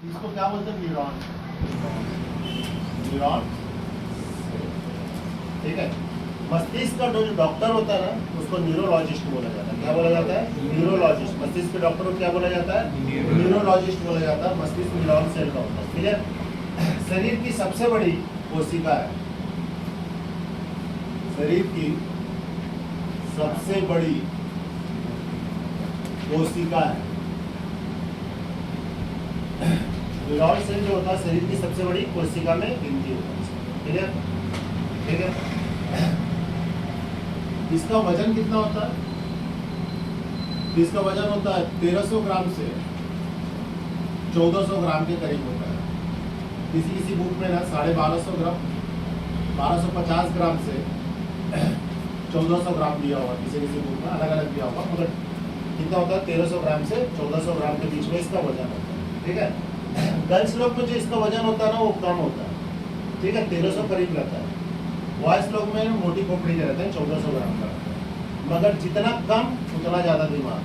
इसको क्या बोलते हैं? न्यूरॉन। न्यूरॉन, ठीक है। मस्तिष्क का जो डॉक्टर होता है ना, उसको न्यूरोलॉजिस्ट बोला जाता है। क्या बोला जाता है? न्यूरोलॉजिस्ट। मस्तिष्क के डॉक्टर को क्या बोला जाता है? न्यूरोलॉजिस्ट बोला जाता है। मस्तिष्क न्यूरॉन सेल का होता है, क्लियर। शरीर की सबसे बड़ी कोशिका है, शरीर की सबसे बड़ी कोशिका है न्यूरॉन सेल। जो होता है शरीर की सबसे बड़ी कोशिका में गिनती होता है, क्लियर, ठीक है। इसका वजन कितना होता है? इसका वजन होता है 1300 ग्राम से 1400 ग्राम के करीब होता है। किसी किसी बुक में ना 1250 ग्राम, 1250 ग्राम से 1400 ग्राम दिया होगा, किसी किसी बुक में अलग अलग दिया होगा, मगर कितना होता है? 1300 ग्राम से 1400 ग्राम के बीच में इसका वजन होता है, ठीक है। गर्ल्स लोग में जो इसका वजन होता है ना, वो कम होता है, ठीक है, 1300 करीब रहता है। बॉयज लोग में मोटी खोपड़ी के रहते हैं, 1400 ग्राम का रहता है। मगर जितना कम उतना ज़्यादा दिमाग,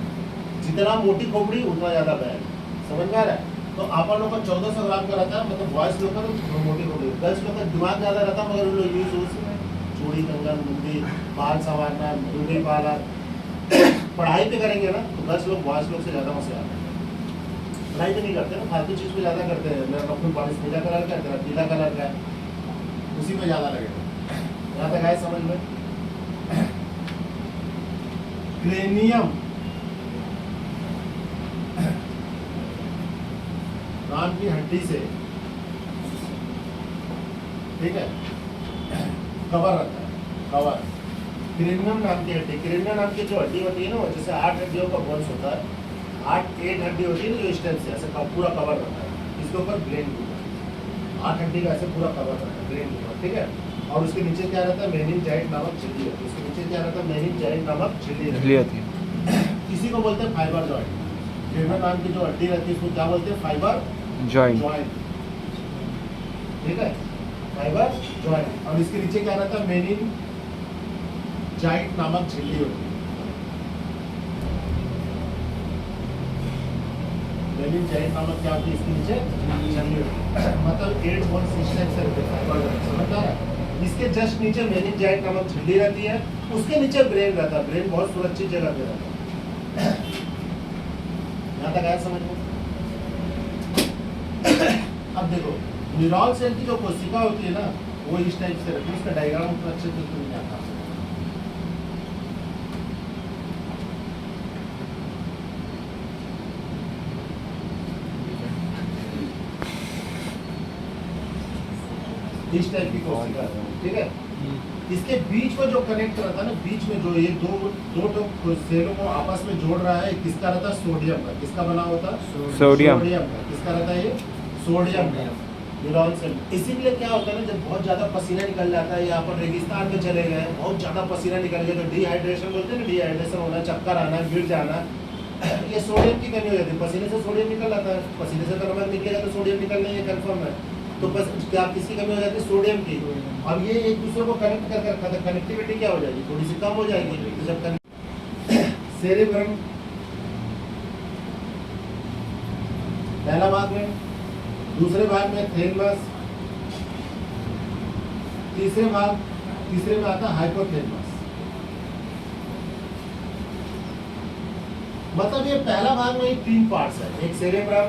जितना मोटी खोपड़ी उतना ज़्यादा बैग। समझ में आ रहा है? तो आप लोग का 1400 ग्राम का रहता है, मतलब बॉयज लोग का तो मोटी खोपड़ी। गर्ल्स लोग का दिमाग ज़्यादा रहता है, मगर लोग यूज चूड़ी, कंगन, मुंदी, बाल संवारना, ब्यूटी पार्लर, पढ़ाई पे करेंगे ना तो गर्ल्स लोग बॉयज लोग से ज़्यादा होशियार है। पढ़ाई तो नहीं करते ना, फालतू चीज़ पे ज़्यादा करते हैं। मेरा नखून पॉलिश नीला कलर का है, तेरा पीला कलर का है, उसी में ज़्यादा लगेगा। यहाँ तक आए समझ में? क्रेनियम नाम की हड्डी से, ठीक है, कवर रहता है, कवर। क्रेनियम नाम की हड्डी, क्रेनियम नाम की जो हड्डी होती है ना, वो जैसे 8 हड्डियों का बोन्स होता है, 8 हड्डी होती है ना, जो इस टाइप से ऐसे पूरा कवर रहता है। इसके ऊपर ब्रेन होता है, 8 हड्डी का ऐसे पूरा कवर रहता है, ब्रेन होता है, ठीक है। और उसके नीचे क्या रहता है? मेनिनजाइट नामक झिल्ली होती है। उसके नीचे क्या रहता है? मेनिनजाइट नामक झिल्ली होती है। किसी को बोलते हैं फाइबर जॉइंट। क्रेनियम नाम की जो हड्डी रहती है उसको क्या बोलते हैं? फाइबर जॉइंट, ठीक है, फाइबर जॉइंट। और इसके नीचे क्या रहता है? मेनिनजाइट नामक झिल्ली होती है। मेनिनजाइट नामक क्या होती है? इसके नीचे झिल्ली होती है। मतलब 8 बोन सिस्टम से फाइबर जॉइंट, समझ आ रहा है? इसके जस्ट नीचे मेनिनजाइट नामक झिल्ली रहती है, उसके नीचे ब्रेन रहता है। ब्रेन बहुत सुरक्षित जगह पे रहता है। यहाँ तक आया समझ में? अब देखो, न्यूरॉन सेल की जो कोशिका होती है ना, वो इस टाइप से रहती है। उसका डायग्राम उतना अच्छे से नहीं आता। इस टाइप की कोशिका है, ठीक है। इसके बीच में जो कनेक्ट रहता है ना, बीच में जो ये दो सेलों को आपस में जोड़ रहा है, किसका रहता है? सोडियम का। किसका बना होता है? सोडियम का। किसका रहता है? ये सोडियम का, न्यूरॉन सेल। इसीलिए क्या होता है ना, जब बहुत ज्यादा पसीना निकल जाता है, या पर रेगिस्तान में चले गए, बहुत ज्यादा पसीना निकल गया, तो डिहाइड्रेशन बोलते हैं ना, डिहाइड्रेशन होना, चक्कर आना, गिर जाना, ये सोडियम की कमी हो जाती है। पसीने से सोडियम निकल जाता है, पसीने से तो नमक निकलेगा तो सोडियम निकलना ही कंफर्म है। तो बस क्या किसकी कमी हो जाती है? सोडियम की। अब ये एक दूसरे को कनेक्ट कर रखा था, कनेक्टिविटी क्या हो जाएगी? थोड़ी सी कम हो जाएगी। तो जब सेरेब्रम पहला भाग में, दूसरे भाग में थैलेमस, तीसरे में आता है हाइपोथैलेमस। मतलब ये पहला भाग में 3 पार्ट्स है, एक सेरेब्रम,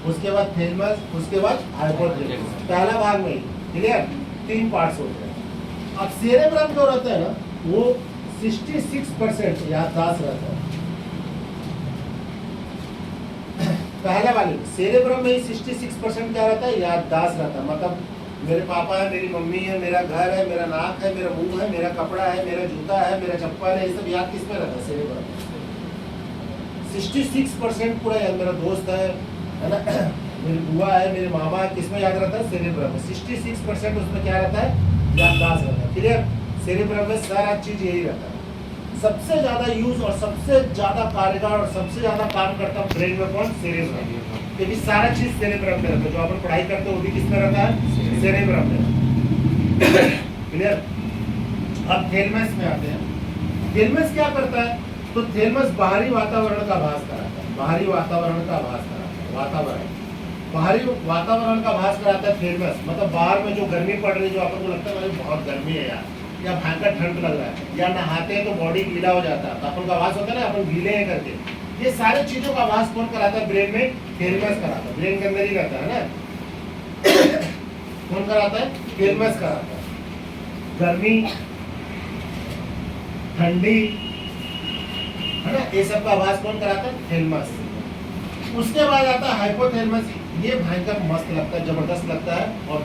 उसके बाद थैलेमस, उसके बाद हाइपोथैलेमस। पहला भाग में, क्लियर, 3 पार्ट्स होते हैं। अब सेरेब्रम जो रहता है ना, वो 66% याददाश्त रहता है। पहले वाले सेरेब्रम में 66% क्या रहता है? याददाश्त रहता है। मतलब मेरे पापा है, मेरी मम्मी है, मेरा घर है, मेरा नाक है, मेरा मुंह है, मेरा कपड़ा है, मेरा जूता है, मेरा चप्पल है, ये सब याद किस में रहता है? सेरेब्रम। 66% पूरा याद, मेरा दोस्त है ना, मेरी बुआ है, मेरे मामा है, किसमें याद रहता है? सेरेब्रम में। 66% उसमें क्या रहता है? याददाश्त रहता है, क्लियर। सेरेब्रम में सारा चीज यही रहता है। सबसे ज्यादा यूज और सबसे ज्यादा कारगर और सबसे ज्यादा काम करता है ब्रेन में कौन? सेरेब्रम। क्योंकि सारा चीज सेरेब्रम में रहता है। जो अपन पढ़ाई करते हैं वो भी किसमें रहता है? सेरेब्रम में, क्लियर। अब थैलेमस में आते हैं। थैलेमस क्या करता है? तो थैलेमस बाहरी वातावरण का आभास कराता है, बाहरी वातावरण का आभास कराता है, वातावरण, बाहरी वातावरण का आभास कराता है थेर्मस, मतलब बाहर में जो गर्मी पड़ रही है, जो अपन को लगता है मुझे बहुत गर्मी है यार, या भयंकर ठंड लग रहा है, या नहाते हैं तो बॉडी गीला हो जाता है, तो अपन का आभास होता है ना अपन गीले हैं करके। ये सारी चीजों का आभास कौन कराता है? ब्रेन में थेर्मस कराता है, ब्रेन के अंदर ही रहता है ना। कौन कराता है? थेर्मस कराता है। गर्मी, ठंडी, है ना, ये सब का आभास कौन कराता है? थैलेमस। उसके बाद आता है हाइपोथैलेमस। ये भयंकर मस्त लगता है, जबरदस्त लगता है और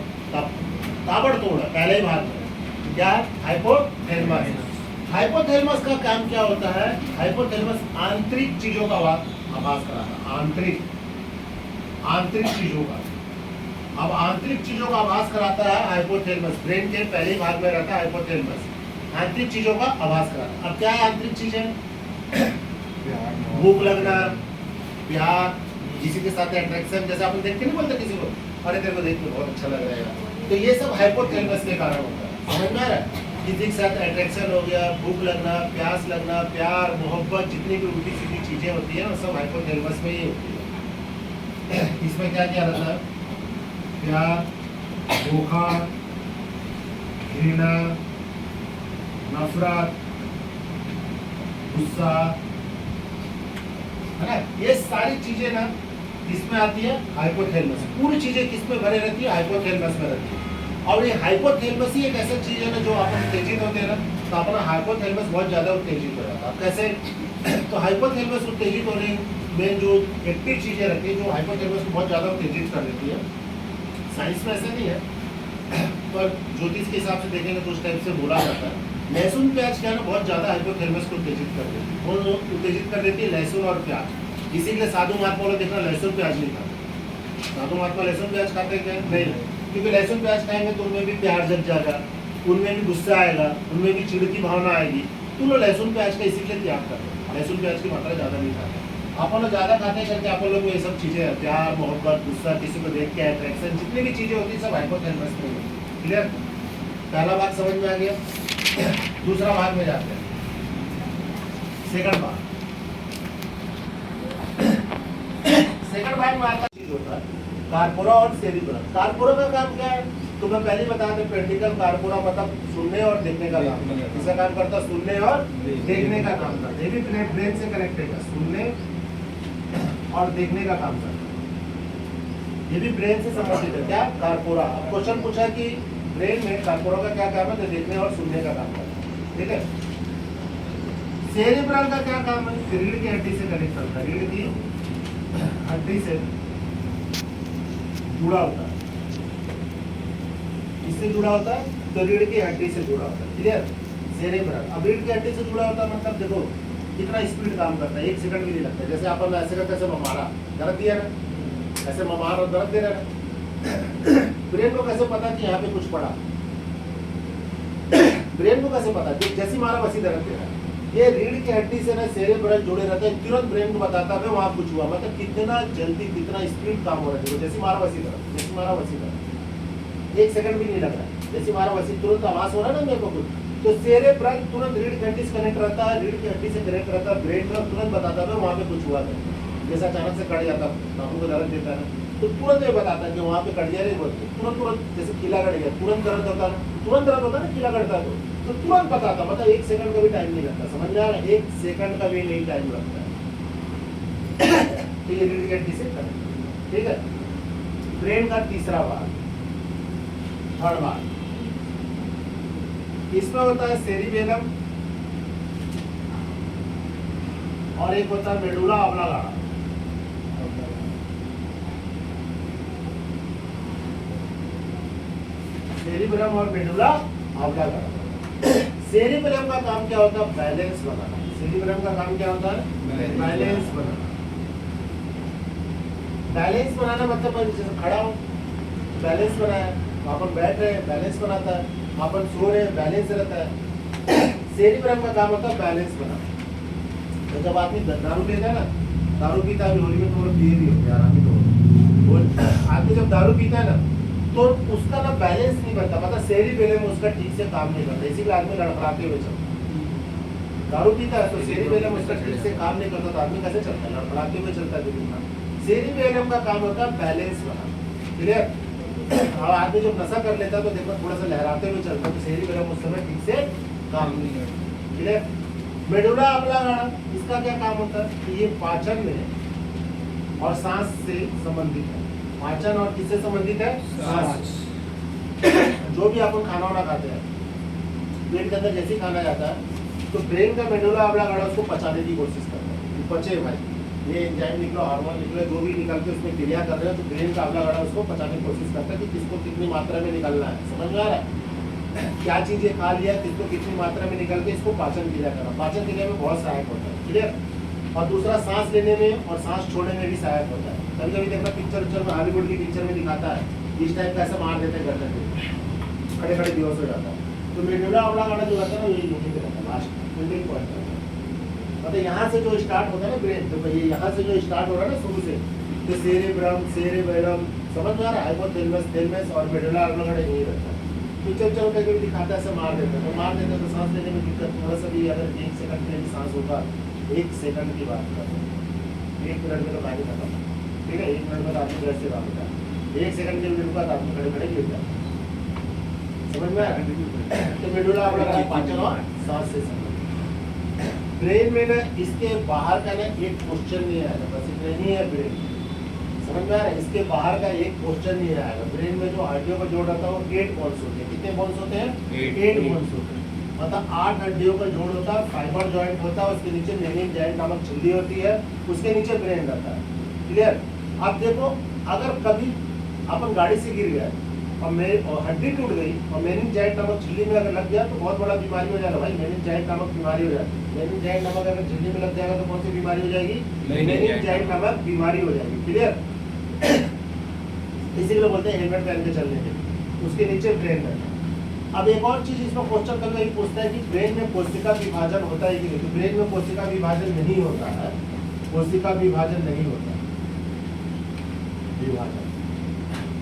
ताबड़तोड़ है पहले ही भाग में। क्या है? हाइपोथैलेमस। हाइपोथैलेमस का काम क्या होता है? हाइपोथैलेमस आंतरिक चीजों का आभास कराता है, आंतरिक चीजों का। अब आंतरिक चीजों का आभास कराता है हाइपोथैलेमस, ब्रेन के पहले भाग में रहता है हाइपोथैलेमस, आंतरिक चीजों का आभास कराता है। अब क्या है आंतरिक चीजें? भूख लगना, प्यार, किसी के साथ अट्रैक्शन, जैसे अपन देख के नहीं बोलते किसी को, अरे तेरे को देख के बहुत अच्छा लग रहा है, तो ये सब हाइपोथैलेमस के कारण होता है। समझ में आ रहा है? किसी के साथ अट्रैक्शन हो गया, भूख लगना, प्यास लगना, प्यार, मोहब्बत, जितनी भी उल्टी सीधी चीजें होती है ना, सब हाइपोथैलेमस में ही होती है। इसमें क्या क्या रहता है? प्यार, धोखा, घृणा, नफरत, गुस्सा, है ना, ये सारी चीजें ना किसमें आती है? हाइपोथैलेमस। पूरी चीजें किसमें भरे रहती है? हाइपोथैलेमस में रहती है। और ये हाइपोथैलेमस ही एक ऐसा चीज है ना जो अपन उत्तेजित होते हैं ना, तो अपना हाइपोथैलेमस बहुत ज्यादा उत्तेजित हो जाता है। कैसे? तो हाइपोथैलेमस उत्तेजित होने में जो एक्टिव चीजें रहती है, जो हाइपोथैलेमस को बहुत ज्यादा उत्तेजित कर देती है, साइंस में ऐसा नहीं है पर ज्योतिष के हिसाब से देखेंगे तो उस टाइप से बोला जाता है। लहसुन प्याज क्या है ना, बहुत ज्यादा हाइपोथैलेमस को उत्तेजित कर देती है। कौन उत्तेजित कर देती है? लहसुन और प्याज। इसीलिए साधु महात्मा लोग देखना लहसुन प्याज नहीं खाते। साधु महात्मा लहसुन प्याज खाते क्या? नहीं, क्योंकि लहसुन प्याज खाएंगे तो उनमें भी प्यार जग जाएगा, उनमें भी गुस्सा आएगा, उनमें भी चिड़ की भावना आएगी, तो लोग लहसुन प्याज का इसीलिए त्याग करते हैं। लहसुन प्याज की मात्रा ज्यादा नहीं खाते। अपन लोग ज्यादा खाते करके अपन लोग ये सब चीजें, प्यार, मोहब्बत, गुस्सा, किसी को देख के अट्रैक्शन, जितनी भी चीजें होती है सब हाइपोथैलेमस में होती है। क्लियर? पहला भाग समझ में आ गया। दूसरा भाग में जाते हैं, सेकंड भाग। सेकंड भाग में आता चीज होता है कार्पोरा और सेरिब्रम। कार्पोरा का काम क्या है? तो मैं पहले बता दें, पेंटिकल कार्पोरा मतलब सुनने और देखने का काम। इसका काम करता है सुनने और देखने का काम करता है। ये भी ब्रेन से कनेक्टेड है, सुनने और देखने का काम करता है। ये भी ब्रेन से संबंधित है। क्या? कार्पोरा। अब क्वेश्चन पूछा कि ब्रेन में कार्पोरा का क्या काम है? तो देखने और सुनने का काम करता है। ठीक है। सेरिब्रम का क्या काम है? रीढ़ की हड्डी से कनेक्ट करता है, रीढ़ की हड्डी से जुड़ा होता है। इससे जुड़ा होता है तो रीढ़ की हड्डी से जुड़ा होता है। क्लियर? सेरिब्रम। अब रीढ़ की हड्डी से जुड़ा होता है मतलब देखो कितना स्पीड काम करता है, 1 सेकंड भी नहीं लगता। जैसे अपन ऐसे करते ऐसे ममारा दर्द दिया ना, ऐसे ममार और दर्द दे रहा है। ब्रेन को कैसे पता कि यहाँ पे कुछ पड़ा? ब्रेन को कैसे पता? जैसी मारा वैसी दर्द दे रहा है। ये रीढ़ की हड्डी से ना सेरिब्रम जुड़े रहते हैं, तुरंत ब्रेन को बताता है वहाँ कुछ हुआ। मतलब कितना जल्दी, कितना स्पीड काम हो रहा है। जैसी मारा वैसी दर्द, जैसी मारा वैसी दर्द, 1 सेकंड भी नहीं लग रहा है। जैसी मारा वैसी तुरंत आवाज हो रहा है ना मेरे को कुछ, तो सेरिब्रम तुरंत रीढ़ की हड्डी से कनेक्ट रहता है, रीढ़ की हड्डी से कनेक्ट रहता है, ब्रेन को तुरंत बताता है वहाँ पे कुछ हुआ है। जैसे अचानक से कट जाता है, नाखून को दर्द देता है तो तुरंत ये बताता है कि वहाँ पे कट गया नहीं बोलते, तुरंत जैसे कीला कट गया तुरंत दर्द होता है, तुरंत दर्द होता है ना, कीला कटता है तो तुरंत बताता। मतलब 1 सेकंड का भी टाइम नहीं लगता। समझ में आ रहा है? 1 सेकंड का भी नहीं टाइम लगता है। ठीक है, रीढ़ की हड्डी से कनेक्ट। ठीक है। ब्रेन का तीसरा भाग, थर्ड भाग, इसमें होता है सेरिबेलम और एक होता है मेडुला ऑब्लांगाटा। सेरिबेलम और मेडुला ऑब्लांगाटा। सेरिबेलम का काम क्या होता है? बैलेंस बनाना। सेरिबेलम का काम क्या होता है? बैलेंस बनाना। बैलेंस बनाना मतलब जैसे खड़ा हो बैलेंस बनाया, अपन बैठ रहे हैं बैलेंस बनाता है, अपन सो रहे हैं बैलेंस रहता है। सेरिब्रम का काम होता है बैलेंस बनाना। तो जब आदमी दारू पीता है ना, दारू पीता है, होली में थोड़ा पिए भी हो यार आदमी, तो आदमी जब दारू पीता है ना तो उसका ना बैलेंस नहीं बनता, मतलब सेरिबेलम उसका ठीक से काम नहीं करता, इसीलिए आदमी लड़खड़ाते हुए चलता है। दारू पीता है तो सेरिबेलम उसका ठीक से काम नहीं करता तो आदमी कैसे चलता है? लड़खड़ाते हुए चलता है। सेरिबेलम का काम होता है बैलेंस बनाना, क्लियर। अब आदमी जब नशा कर लेता है तो देखो थोड़ा सा लहराते हुए चलता है, तो सेरिबेलम उस समय ठीक से काम नहीं करता, क्लियर। मेडुला ऑब्लांगाटा इसका क्या काम होता है कि ये पाचन में और सांस से संबंधित है। पाचन और किससे संबंधित है? सांस। जो भी अपन खाना वाना खाते हैं, पेट के अंदर जैसे ही खाना जाता है तो ब्रेन का मेडुला ऑब्लांगाटा उसको पचाने की कोशिश करता है, पचे भाई, ये एंजाइम निकलो, हार्मोन निकले, जो भी निकल के उसमें क्रिया कर रहे हो, तो ब्रेन का ऑब्लांगाटा उसको पचाने की कोशिश करता है कि किसको कितनी मात्रा में निकलना है। समझ में आ रहा है? क्या चीज ये खा लिया, किसको कितनी मात्रा में निकल के इसको पाचन क्रिया करना, पाचन क्रिया में बहुत सहायक होता है, क्लियर। और दूसरा सांस लेने में और सांस छोड़ने में भी सहायक होता है। कभी कभी देखना पिक्चर में, हॉलीवुड की पिक्चर में दिखाता है इस टाइप का, ऐसा मार देते हैं गर्दन पे, खड़े खड़े बेहोश हो जाता है। तो मेडुला ऑब्लांगाटा जो रहता है ना, ये यहीं पे रहता है, लास्ट मिडिल पॉइंट रहता है। मतलब यहाँ से जो स्टार्ट होता है ना ब्रेन, तो ये यहाँ से जो स्टार्ट हो रहा है ना शुरू से, तो सेरेब्रम, समझ में आ रहा है? हाइपोथैलेमस और मेडुला ऑब्लांगाटा यहीं रहता है। पिक्चर कभी दिखाता है, ऐसे मार देते हैं, तो मार देते हैं तो सांस लेने में दिक्कत, थोड़ा सा भी अगर 1 सेकंड के लिए सांस होगा, 1 सेकंड की बात कर रहे हैं, 1 मिनट में तो कहानी खत्म, ठीक है। 1 मिनट में आदमी ब्रश से काम होता है, 1 सेकंड के लिए रुका तो आदमी खड़े खड़े गिर जाता है। समझ में आया? तो मेडुला ऑब्लांगाटा पाचन और सांस से संबंधित। ब्रेन में ना इसके बाहर का ना एक क्वेश्चन नहीं आएगा, बस इतना ही है ब्रेन। समझ में आ रहा है? इसके बाहर का एक क्वेश्चन नहीं आएगा। ब्रेन में जो हड्डियों का जोड़ रहता है वो 8 बोन्स होते हैं। कितने बोन्स होते हैं? 8 बोन्स होते हैं। मतलब 8 हड्डियों का जोड़ होता है, फाइबर जॉइंट होता है, उसके नीचे मेनिंजाइट नामक झिल्ली होती है, उसके नीचे ब्रेन रहता है, क्लियर। अब देखो, अगर कभी अपन गाड़ी से गिर गया और हड्डी टूट गई और मेनिंजाइट नामक झिल्ली में अगर लग गया तो बहुत बड़ा बीमारी हो जाएगा भाई, मेनिंजाइट नामक बीमारी हो जाएगी। मेनिंजाइट नामक अगर झिल्ली में लग जाएगा तो कौन सी बीमारी हो जाएगी? मेनिंजाइट नामक बीमारी हो जाएगी, क्लियर। इसी के लिए बोलते हैं हेलमेट पहन के चलने के, उसके नीचे ब्रेन रहता है। अब एक और चीज इसमें क्वेश्चन करना ये पूछता है कि ब्रेन में कोशिका विभाजन होता है कि नहीं? तो ब्रेन में कोशिका विभाजन नहीं होता है, कोशिका विभाजन नहीं होता। विभाजन,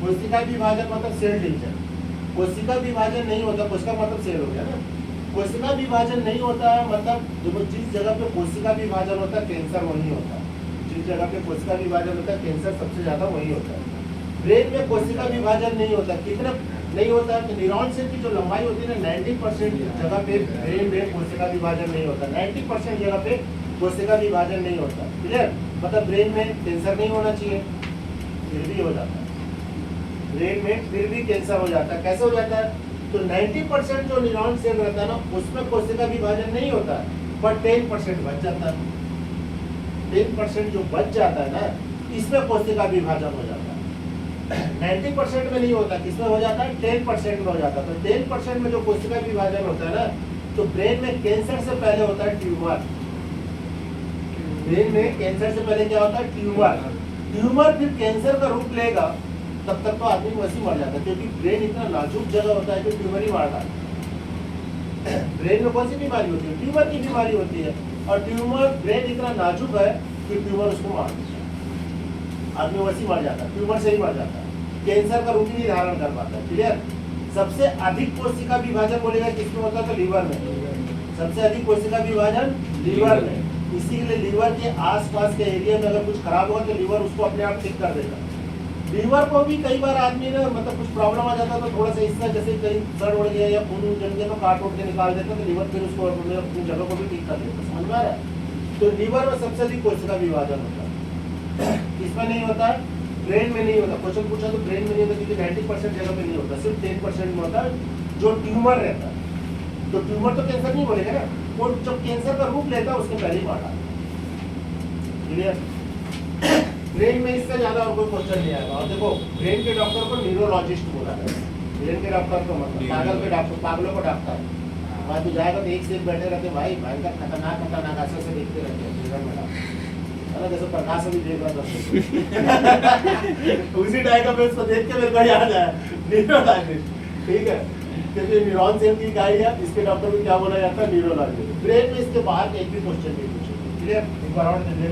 कोशिका विभाजन मतलब सेल डिवीजन, कोशिका विभाजन नहीं होता, कोशिका मतलब सेल हो गया ना। कोशिका विभाजन नहीं होता है मतलब जो जिस जगह पे कोशिका विभाजन होता है कैंसर वहीं होता है, जिस जगह पे कोशिका विभाजन होता है कैंसर सबसे ज्यादा वहीं होता है। ब्रेन में कोशिका विभाजन नहीं होता, कितना नहीं होता है? तो न्यूरॉन सेल की जो लंबाई होती है ना, 90% जगह पे ब्रेन में कोशिका विभाजन नहीं होता, 90% जगह पे कोशिका विभाजन नहीं होता, क्लियर। मतलब ब्रेन में कैंसर नहीं होना चाहिए, फिर भी हो जाता है। ब्रेन में फिर भी कैंसर हो जाता है, कैसे हो जाता है? तो 90% जो न्यूरॉन सेल रहता है ना, उसमें कोशिका विभाजन नहीं होता है, पर 10% बच जाता है। 10% जो बच जाता है ना, इसमें कोशिका विभाजन हो जाता है। 90% में नहीं होता, किसमें हो जाता है? 10% में हो जाता है। तो 10% में जो कोशिका विभाजन होता है ना, तो ब्रेन में कैंसर से पहले होता है ट्यूमर। ब्रेन में कैंसर से पहले क्या होता है? ट्यूमर। ट्यूमर फिर कैंसर का रूप लेगा, तब तक तो आदमी वैसे मर जाता है, क्योंकि ब्रेन इतना नाजुक जगह होता है कि ट्यूमर ही मारता है। ब्रेन में कौन सी बीमारी होती है? ट्यूमर की बीमारी होती है, और ट्यूमर ब्रेन इतना नाजुक है कि ट्यूमर उसको मार देता है, आदमी वैसे मर जाता है, ट्यूमर से ही मर जाता है, कैंसर का रूप ही नहीं धारण कर पाता है, क्लियर। सबसे अधिक कोशिका विभाजन बोलेगा किसमें होता है? तो लीवर में। सबसे अधिक कोशिका विभाजन लीवर में, इसीलिए लीवर के आसपास के एरिया में अगर कुछ खराब होगा तो लीवर उसको अपने आप ठीक कर देगा। लीवर को भी कई बार आदमी ना मतलब कुछ प्रॉब्लम आ जाता है तो थोड़ा सा इसका जैसे कहीं सड़ उड़ गया या खून जम गया तो काट उठ के निकाल देता है, तो लीवर फिर उसको अपनी जगह को भी ठीक कर देता है। समझ में आ रहा है? तो लीवर में सबसे अधिक कोशिका विभाजन होता है। इसमें नहीं होता है, ब्रेन में नहीं होता। क्वेश्चन पूछा तो ब्रेन में नहीं होता, क्योंकि 90% जगह पे नहीं होता, सिर्फ 10% में होता है जो ट्यूमर रहता है। तो ट्यूमर तो कैंसर नहीं बोलेगा ना, वो जब कैंसर का रूप लेता है उसके पहले ही मारा, क्लियर। ब्रेन में इससे ज्यादा और कोई क्वेश्चन नहीं आएगा। और देखो, ब्रेन के डॉक्टर को न्यूरोलॉजिस्ट बोला जाता है। ब्रेन के डॉक्टर को मतलब पागल के डॉक्टर, पागलों को डॉक्टर। वहाँ तो जाएगा तो एक से एक बैठे रहते भाई, भयंकर खतरनाक ऐसे देखते रहते हैं, है ना, जैसे प्रकाश अभी देख रहा था उसी टाइप का उसको देख के मेरे को याद आया न्यूरोलॉजिस्ट, ठीक है, क्योंकि न्यूरॉन सेल की इकाई है, इसके डॉक्टर को क्या बोला जाता है? न्यूरोलॉजिस्ट। ब्रेन में इसके बाहर एक भी क्वेश्चन नहीं पूछेंगे, क्लियर। एक बार और देख लो।